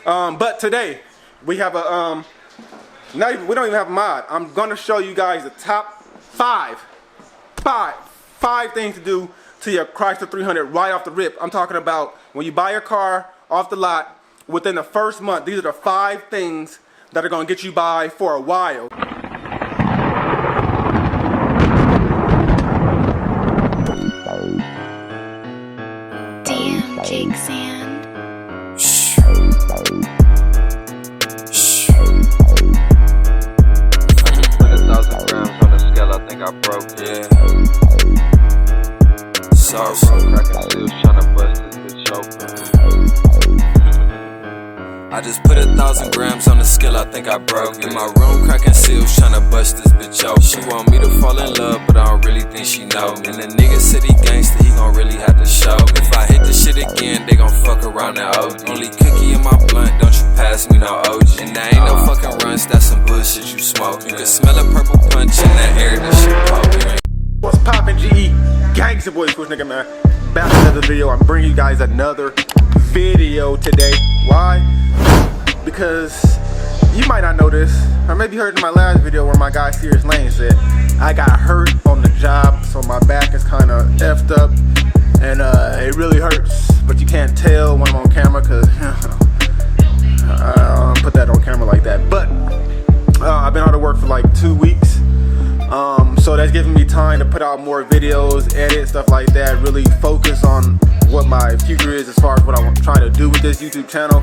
But today we have a we don't even have a mod. I'm gonna show you guys the top five things to do to your Chrysler 300 right off the rip. I'm talking about when you buy your car off the lot within the first month. These are the 5 things that are gonna get you by for a while. Damn, Jake Sand. I just put 1,000 grams on the scale, I think I broke it. Sauce, cracking seals, tryna bust this bitch open. I just put 1,000 grams on the scale, I think I broke it. In my room, cracking seals, tryna bust this bitch open. She want me to fall in love, but I don't really think she know me. And the nigga said he gangsta, he gon' really have to show me. If I hit this shit again, they gon' fuck around that OG. Only cookie in my blunt, don't you pass me no OG. And that ain't no fucking runs, that's some bullshit you smoke. You can smell a purple punch in the air, that shit poking. What's poppin', GE? Gangsta boy, Push Nigga Man. Back to another video. I'm bringing you guys another video today. Why? Because you might not know this, or maybe you heard in my last video where my guy Serious Lane said I got hurt on the job, so my back is kind of effed up, and it really hurts. But you can't tell when I'm on camera because I don't put that on camera like that. But I've been out of work for like 2 weeks. So that's giving me time to put out more videos, edit, stuff like that, really focus on what my future is as far as what I'm trying to do with this YouTube channel.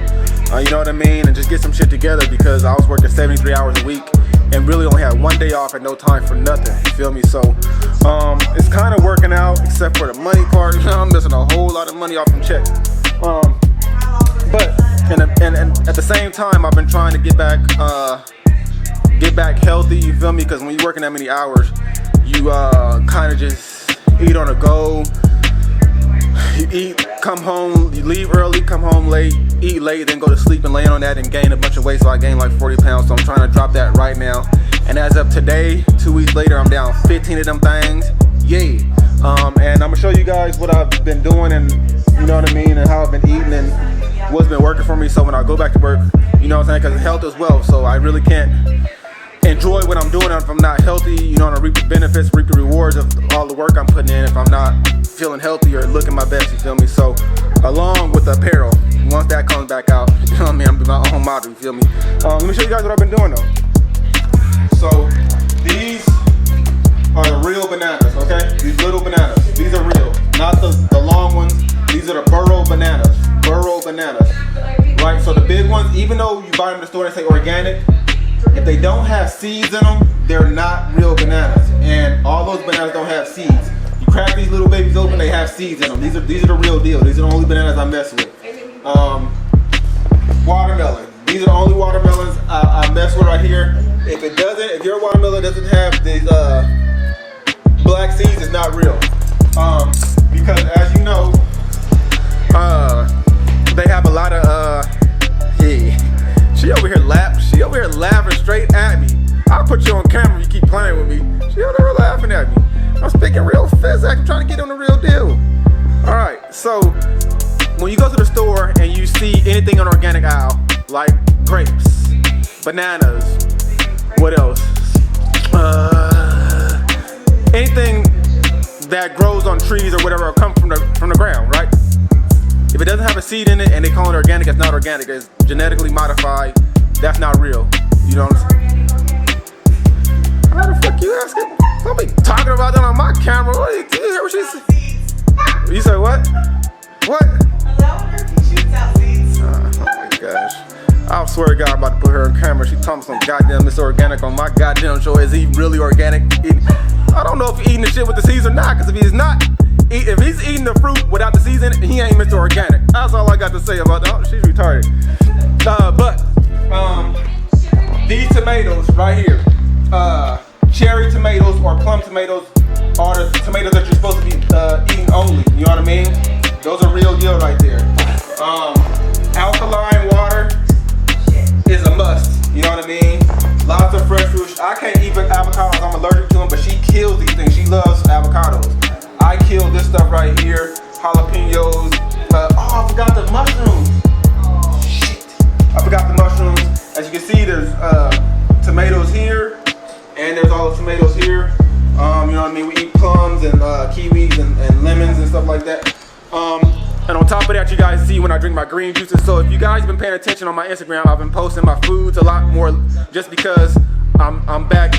You know what I mean? And just get some shit together because I was working 73 hours a week and really only had 1 day off and no time for nothing. You feel me? So it's kind of working out except for the money part. I'm missing a whole lot of money off from check. But at the same time, I've been trying to get back healthy, you feel me? Because when you're working that many hours, you kind of just eat on the go. You eat, come home, you leave early, come home late, eat late, then go to sleep and lay on that and gain a bunch of weight. So I gained like 40 pounds, so I'm trying to drop that right now. And as of today, 2 weeks later, I'm down 15 of them things. Yay! And I'm gonna show you guys what I've been doing and you know what I mean, and how I've been eating and what's been working for me. So when I go back to work, you know what I'm saying, because health is wealth. So I really can't enjoy what I'm doing if I'm not healthy, you know, and reap the benefits, reap the rewards of all the work I'm putting in if I'm not feeling healthy or looking my best, you feel me? So along with the apparel, once that comes back out, you know what I mean, I'm my own model, you feel me? Let me show you guys what I've been doing though. So these are the real bananas, okay? These little bananas, these are real, not the long ones. These are the burro bananas, right? So the big ones, even though you buy them in the store and say organic, if they don't have seeds in them, they're not real bananas. And all those bananas don't have seeds. You crack these little babies open, they have seeds in them. These are the real deal. These are the only bananas I mess with. Watermelon. These are the only watermelons I mess with right here. If your watermelon doesn't have these black seeds, it's not real. Because as you know, they have a lot of She over here laughing straight at me. I'll put you on camera if you keep playing with me. She over there laughing at me. I'm speaking real fast. I'm trying to get on the real deal. Alright, so when you go to the store and you see anything on the organic aisle, like grapes, bananas, what else? Anything that grows on trees or whatever, or comes from the ground, right? If it doesn't have a seed in it and they call it organic, it's not organic. It's genetically modified. That's not real. You know what I'm saying? How the fuck you asking? Don't be talking about that on my camera. What you hear what she said? You said what? What? Oh my gosh. I swear to God, I'm about to put her on camera. She talking some goddamn Mr. Organic on my goddamn show. Is he really organic? I don't know if he's eating the shit with the seeds or not, because if he's eating the fruit without the seeds in it, he ain't Mr. Organic. That's all I got to say about that. Oh, she's retarded. But these tomatoes right here, cherry tomatoes or plum tomatoes are the tomatoes that you're supposed to be eating only. You know what I mean? Those are real deal right there. Alkaline water is a must. You know what I mean? Lots of fresh fruit. I can't eat avocados. I'm allergic to them, but she kills these things. She loves avocados. I kill this stuff right here. Jalapenos. Oh, I forgot the mushrooms. Shit. can see there's tomatoes here, and there's all the tomatoes here. You know what I mean? We eat plums and kiwis and lemons and stuff like that. And on top of that, you guys see when I drink my green juices. So if you guys have been paying attention on my Instagram, I've been posting my foods a lot more just because I'm back.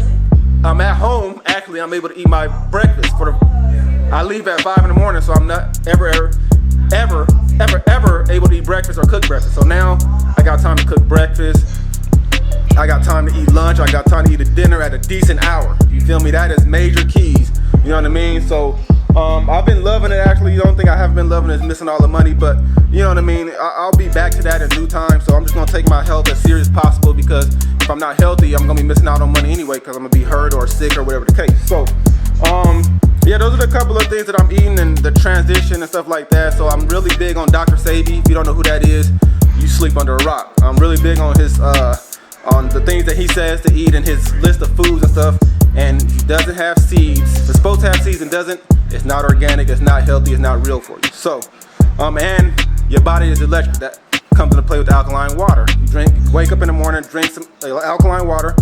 I'm at home. Actually, I'm able to eat my breakfast I leave at 5 in the morning, so I'm not ever able to eat breakfast or cook breakfast. So now I got time to cook breakfast. I got time to eat lunch. I got time to eat a dinner at a decent hour. You feel me? That is major keys. You know what I mean? So I've been loving it. Actually, the only thing I haven't been loving is missing all the money, but you know what I mean? I'll be back to that in due time. So I'm just gonna take my health as serious as possible, because if I'm not healthy, I'm gonna be missing out on money anyway, because I'm gonna be hurt or sick or whatever the case. So yeah, those are the couple of things that I'm eating and the transition and stuff like that. So I'm really big on Dr. Sebi. If you don't know who that is, you sleep under a rock. I'm really big on his on the things that he says to eat in his list of foods and stuff. And he doesn't have seeds. If it's supposed to have seeds and doesn't, it's not organic, it's not healthy, it's not real for you. So, and your body is electric. That comes into play with the alkaline water. You wake up in the morning, drink some alkaline water,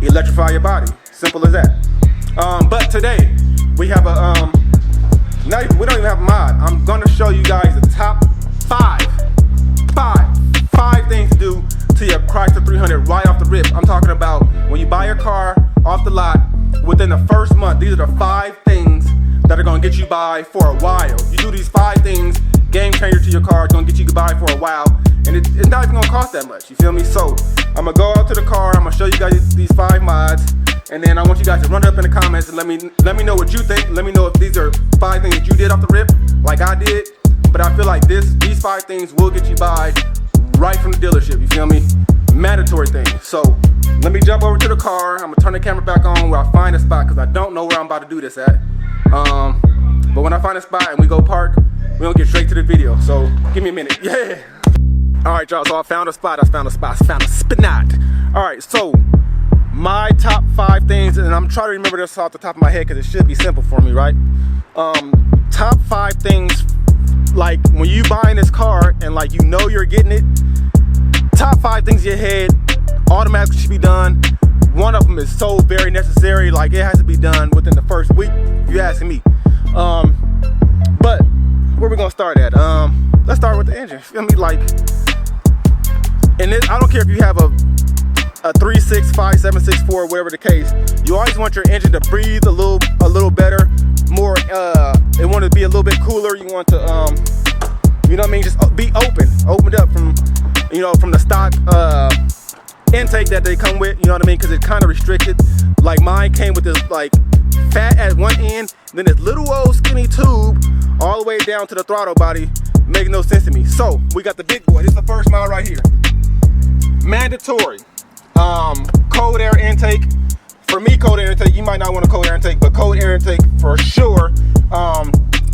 electrify your body. Simple as that. But today, we have we don't even have a mod. I'm gonna show you guys the top five things to do to your Chrysler 300 right off the rip. I'm talking about when you buy your car off the lot, within the first month. These are the 5 things that are gonna get you by for a while. You do these 5 things, game changer to your car. It's gonna get you by for a while, and it's not even gonna cost that much. You feel me? So I'm gonna go out to the car. I'm gonna show you guys these 5 mods, and then I want you guys to run it up in the comments and let me know what you think. Let me know if these are 5 things that you did off the rip, like I did. But I feel like these 5 things will get you by right from the dealership. You feel me? Mandatory thing. So let me jump over to the car. I'm gonna turn the camera back on where I find a spot, because I don't know where I'm about to do this at. But when I find a spot and we go park, we're gonna get straight to the video. So give me a minute. Yeah. All right, y'all. So I found a spot. I found a spot. All right. So my top 5 things, and I'm trying to remember this off the top of my head because it should be simple for me, right? Top 5 things, like when you buying this car and like you know you're getting it. Top 5 things in your head automatically should be done. One of them is so very necessary, like it has to be done within the first week, if you're asking me. But where we gonna start at? Let's start with the engine. Feel me? Like, and I don't care if you have a 3.6, 5.7, 6.4, whatever the case. You always want your engine to breathe a little better, more. It want to be a little bit cooler. You want to, you know what I mean? Just be opened up from, you know, from the stock intake that they come with, you know what I mean? Because it's kind of restricted. Like mine came with this like fat at one end, then this little old skinny tube all the way down to the throttle body. Making no sense to me. So we got the big boy. This is the first model right here. Mandatory cold air intake. For me, cold air intake, you might not want a cold air intake, but cold air intake for sure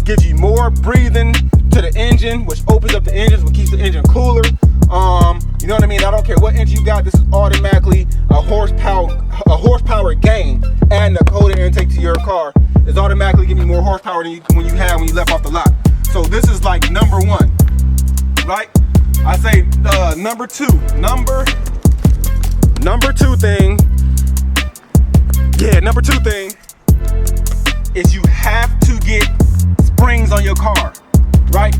gives you more breathing to the engine, which opens up the engines, which keeps the engine cooler. You know what I mean? I don't care what engine you got, this is automatically a horsepower gain, and the cold air intake to your car is automatically giving you more horsepower than when you left off the lot. So this is like number 1, right? I say number 2 thing. Yeah, number 2 thing is you have to get springs on your car, right?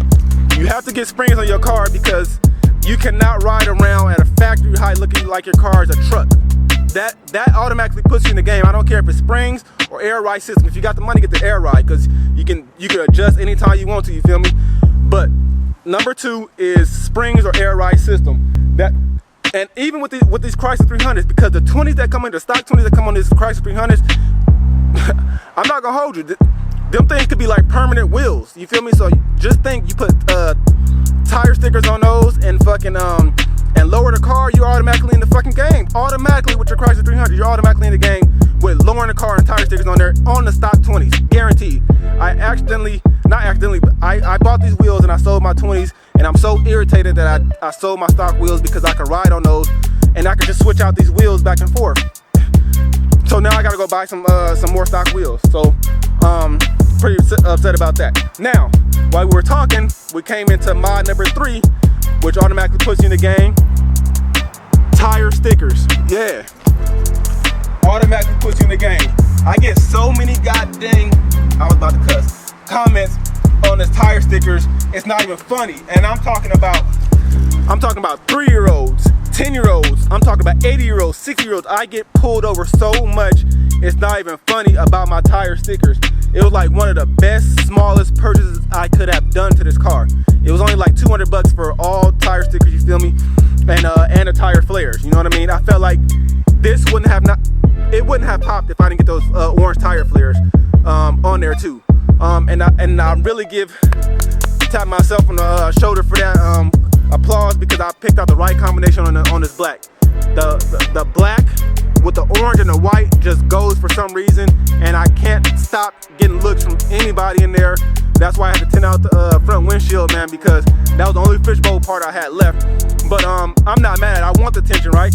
You have to get springs on your car because you cannot ride around at a factory height looking like your car is a truck. That automatically puts you in the game. I don't care if it's springs or air ride system. If you got the money, get the air ride, because you can adjust anytime you want to. You feel me? But number 2 is springs or air ride system. And even with these Chrysler 300s, because the 20s that come in, the stock 20s that come on this Chrysler 300s, I'm not gonna hold you. Them things could be like permanent wheels. You feel me? So just think, you put tire stickers on those and fucking and lower the car, you're automatically in the fucking game. Automatically with your Chrysler 300, you're automatically in the game with lowering the car and tire stickers on there on the stock 20s, guaranteed. Not accidentally, but I bought these wheels and I sold my 20s, and I'm so irritated that I sold my stock wheels, because I could ride on those and I could just switch out these wheels back and forth. So now I gotta go buy some more stock wheels. So pretty upset about that. Now, while we were talking, we came into mod number 3, which automatically puts you in the game. Tire stickers. Yeah. Automatically puts you in the game. I get so many goddamn, I was about to cuss, comments on this tire stickers. It's not even funny. And I'm talking about 3-year-olds, 10-year-olds, I'm talking about 80-year-olds, 60-year-olds. I get pulled over so much, it's not even funny about my tire stickers. It was like one of the best, smallest purchases I could have done to this car. It was only like $200 for all tire stickers, you feel me? And the tire flares, you know what I mean? I felt like this wouldn't have popped if I didn't get those orange tire flares on there too. And I really tap myself on the shoulder for that applause, because I picked out the right combination on this black. The black with the orange and the white just goes for some reason, and I can't stop getting looks from anybody in there. That's why I had to tint out the front windshield, man, because that was the only fishbowl part I had left. But I'm not mad. I want the attention, right?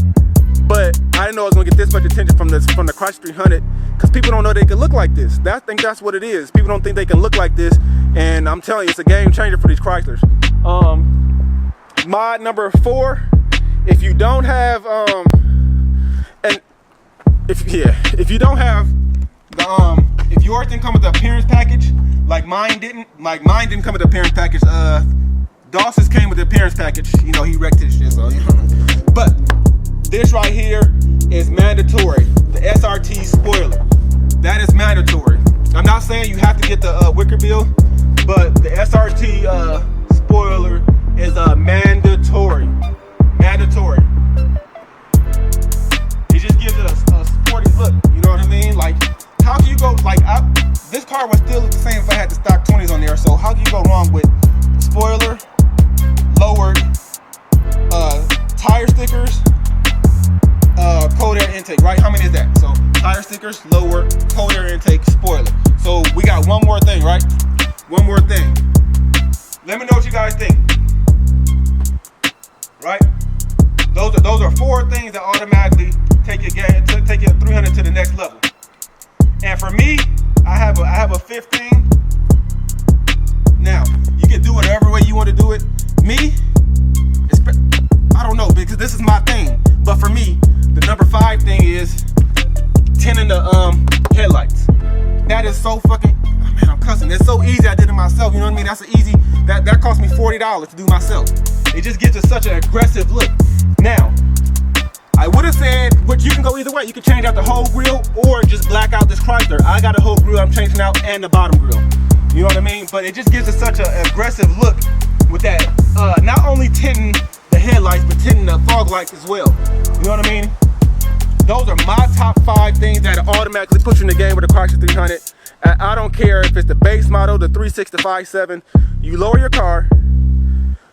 But I didn't know I was gonna get this much attention from the Chrysler 300, because people don't know they can look like this. I think that's what it is. People don't think they can look like this, and I'm telling you, it's a game changer for these Chryslers. Mod number 4, if you don't have if yours didn't come with the appearance package, like mine didn't come with the appearance package. Dawson's came with the appearance package. You know, he wrecked his shit, so but this right here is mandatory. The SRT spoiler, that is mandatory. I'm not saying you have to get the wicker bill, but the SRT spoiler is mandatory. Mandatory. It just gives it a sporty look. You know what I mean? Like, how can you go? Like, this car would still look the same if I had the stock 20s on there. So how can you go wrong with spoiler, lowered tire stickers, cold air intake? Right? How many is that? So tire stickers, lower, cold air intake, spoiler. So we got one more thing, right? One more thing. Let me know what you guys think. Right? Those are 4 things that automatically take your 300 to the next level. And for me, I have a 15. Now, you can do whatever way you want to do it. Me, I don't know, because this is my thing. But for me, the number 5 thing is tinting the headlights. That is so fucking, man, I'm cussing. It's so easy. I did it myself. You know what I mean? That's easy. That cost me $40 to do myself. It just gives it such an aggressive look. Now, I would have said, but you can go either way. You can change out the whole grill or just black out this Chrysler. I got a whole grill I'm changing out, and the bottom grill. You know what I mean? But it just gives it such an aggressive look with that, not only tinting the headlights, but tinting the fog lights as well. You know what I mean? Those are my top 5 things that automatically put you in the game with the Chrysler 300. I don't care if it's the base model, the 3.6, the 5.7. You lower your car,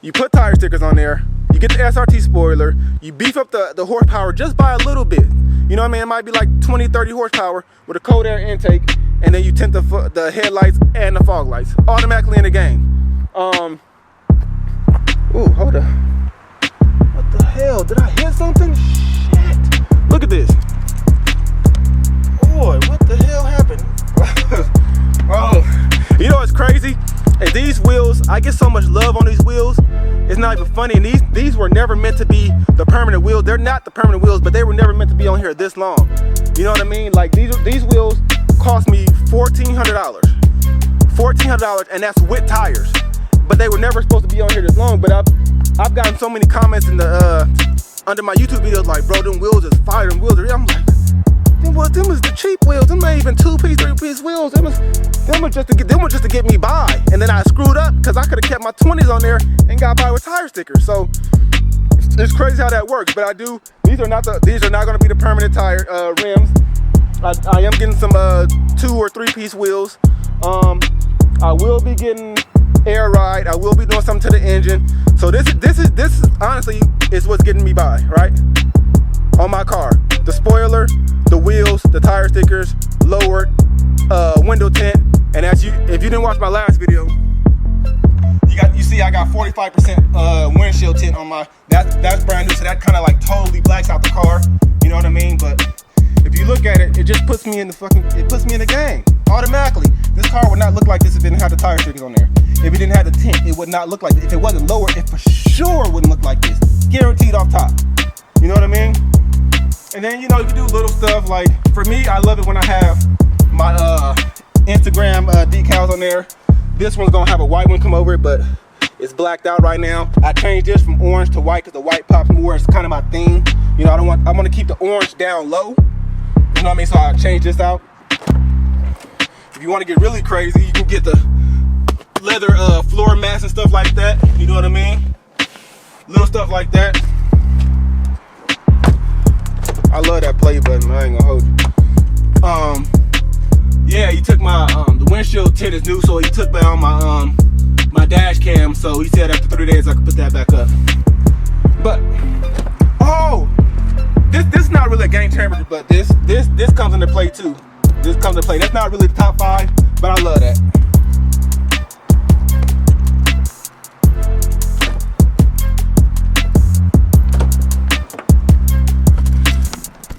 you put tire stickers on there, you get the SRT spoiler, you beef up the horsepower just by a little bit. You know what I mean? It might be like 20, 30 horsepower with a cold air intake, and then you tint the headlights and the fog lights. Automatically in the game. Ooh, hold up. What the hell? Did I hit something? Shit. Look at this. Boy, what the hell happened? Oh, you know what's crazy? And these wheels, I get so much love on these wheels. It's not even funny. And these were never meant to be the permanent wheels. They're not the permanent wheels, but they were never meant to be on here this long. You know what I mean? Like these wheels cost me $1,400. $1,400, and that's with tires. But they were never supposed to be on here this long. But I've gotten so many comments in the under my YouTube videos like, bro, them wheels is fire. Them wheels are. I'm like, them is the cheap wheels. Them ain't even 2-piece, 3-piece wheels. Them were just to get me by. And then I screwed up because I could have kept my 20s on there and got by with tire stickers. So it's crazy how that works. But these are not going to be the permanent tire rims. I am getting some 2 or 3-piece wheels. I will be getting air ride. I will be doing something to the engine. So this is honestly is what's getting me by, right? On my car, the spoiler, the wheels, the tire stickers, lowered, window tint, and if you didn't watch my last video, you see I got 45% windshield tint on my. That's brand new, so that kind of like totally blacks out the car. You know what I mean? But if you look at it, it just puts me in the game automatically. This car would not look like this if it didn't have the tire stickers on there. If it didn't have the tint, it would not look like this. If it wasn't lower, it for sure wouldn't look like this. Guaranteed off top. You know what I mean? And then, you know, you can do little stuff like, for me, I love it when I have my Instagram decals on there. This one's gonna have a white one come over it, but it's blacked out right now. I changed this from orange to white because the white pops more. It's kind of my theme. You know, I want to keep the orange down low. You know what I mean? So I changed this out. If you want to get really crazy, you can get the leather floor mats and stuff like that. You know what I mean? Little stuff like that. I love that play button. I ain't gonna hold you. Yeah, he took my the windshield tint is new, so he took down my my dash cam. So he said after 3 days I could put that back up. But oh, this is not really a game changer, but this comes into play too. This comes into play. That's not really the top 5, but I love that.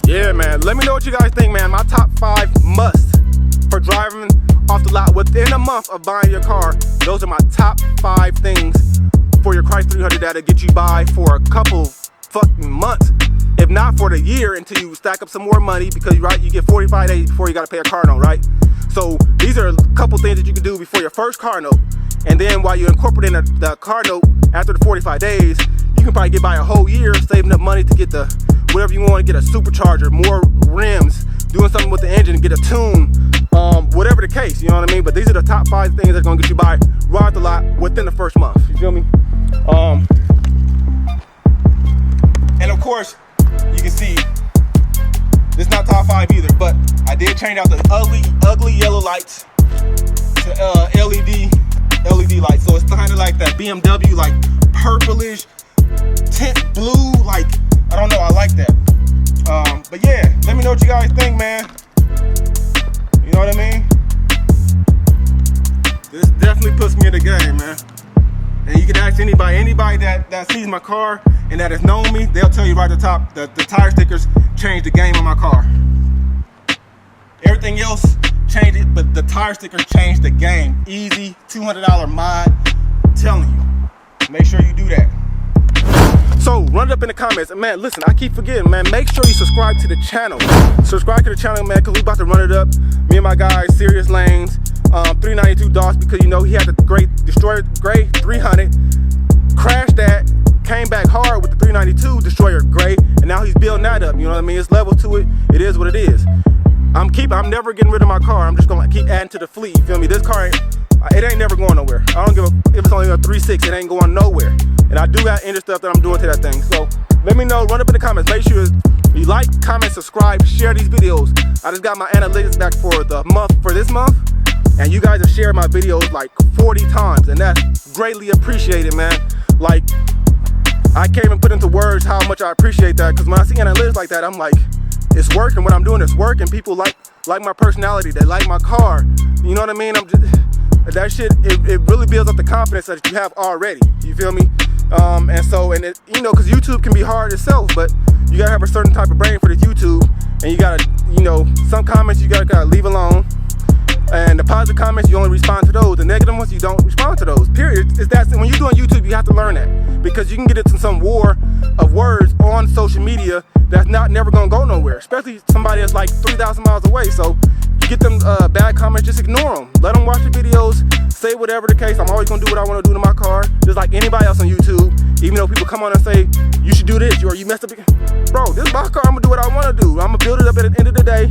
Yeah, man. Let me know what you guys think, man. My top 5 must for driving off the lot within a month of buying your car. Those are my top 5 things for your Chrysler 300 that'll get you by for a couple fucking months, if not for the year, until you stack up some more money, because right, you get 45 days before you gotta pay a car note, right? So these are a couple things that you can do before your first car note, and then while you're incorporating the car note after the 45 days, you can probably get by a whole year saving up money to get the whatever you want, to get a supercharger, more rims, doing something with the engine, get a tune, whatever the case, you know what I mean? But these are the top 5 things that's gonna get you by right off the lot within the first month, you feel me? And of course, you can see, this is not top 5 either, but I did change out the ugly yellow lights to LED lights. So it's kind of like that BMW, like purplish tint blue, like, I don't know, I like that. But yeah, let me know what you guys think, man. You know what I mean? This definitely puts me in the game, man. And you can ask anybody that sees my car and that has known me, they'll tell you right at the top that the tire stickers changed the game on my car. Everything else changed it, but the tire stickers changed the game. Easy, $200 mod. I'm telling you, make sure you do that. So run it up in the comments. And man, listen, I keep forgetting, man, make sure you subscribe to the channel. Subscribe to the channel, man, because we about to run it up. Me and my guys, Serious Lanes, 392 DOS, because you know he had the great Destroyer Gray 300, crashed that, came back hard with the 392 Destroyer Gray, and now he's building that up. You know what I mean? It's level to it. It is what it is. I'm never getting rid of my car. I'm just gonna keep adding to the fleet. You feel me? This car, it ain't never going nowhere. I don't give a if it's only a 3.6, it ain't going nowhere. And I do got extra stuff that I'm doing to that thing. So let me know. Run up in the comments. Make sure you like, comment, subscribe, share these videos. I just got my analytics back for this month, and you guys have shared my videos like 40 times, and that's greatly appreciated, man. Like, I can't even put into words how much I appreciate that, because when I see analytics like that, I'm like, it's working. What I'm doing is working. People like my personality. They like my car. You know what I mean? That shit, it really builds up the confidence that you have already. You feel me? And it, you know, because YouTube can be hard itself, but you gotta have a certain type of brain for this YouTube, and you gotta, you know, some comments you gotta leave alone, and the positive comments you only respond to those. The negative ones you don't respond to those. Period. It's that when you're doing YouTube, you have to learn that, because you can get into some war of words on social media that's never gonna go nowhere. Especially somebody that's like 3,000 miles away. So you get them bad comments, just ignore them. Let them watch the videos. Say whatever the case. I'm always gonna do what I want to do to my car, just like anybody else on YouTube. Even though people come on and say you should do this or you messed up, bro, this is my car. I'm gonna do what I want to do. I'm gonna build it up. At the end of the day,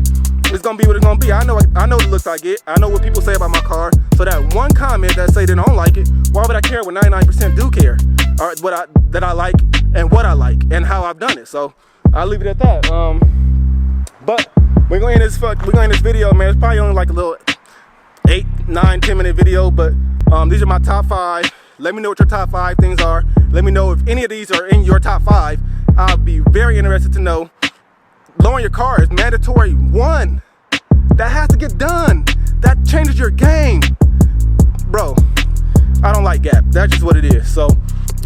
it's gonna be what it's gonna be. I know the looks I get. I know what people say about my car. So that one comment that say they don't like it, why would I care when 99% do care? Or that I like and what I like and how I've done it. So I'll leave it at that. But we're gonna end this video, man. It's probably only like a little 8, 9, 10 minute video, but these are my top 5. Let me know what your top 5 things are. Let me know if any of these are in your top 5. I'll be very interested to know. Lowering your car is mandatory 1. That has to get done. That changes your game. Bro, I don't like Gap. That's just what it is. So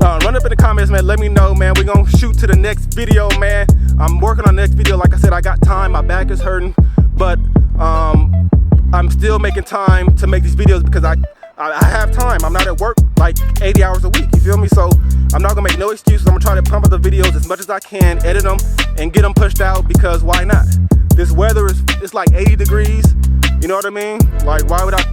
run up in the comments, man. Let me know, man. We're gonna shoot to the next video, man. I'm working on the next video. Like I said, I got time. My back is hurting, but I'm still making time to make these videos because I have time. I'm not at work like 80 hours a week, you feel me? So I'm not gonna make no excuses. I'm gonna try to pump out the videos as much as I can, edit them, and get them pushed out, because why not? This weather it's like 80 degrees, you know what I mean? Like, why would I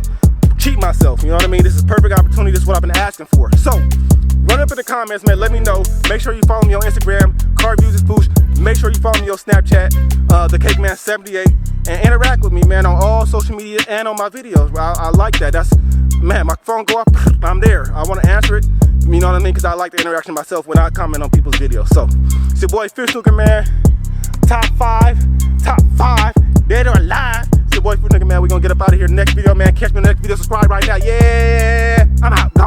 cheat myself, you know what I mean? This is perfect opportunity, this is what I've been asking for. So, run up in the comments, man, let me know. Make sure you follow me on Instagram, Car Reviews is Pooch. Make sure you follow me on Snapchat, the Cake Man 78, and interact with me, man, on all social media and on my videos. I like that. That's, man, my phone go off, I'm there. I want to answer it, you know what I mean? Because I like the interaction myself when I comment on people's videos. So, it's your boy Fish Looker, man. Top 5, dead or alive. It's your boy Fish Looker, man. We're going to get up out of here. Next video, man. Catch me in the next video. Subscribe right now. Yeah, I'm out.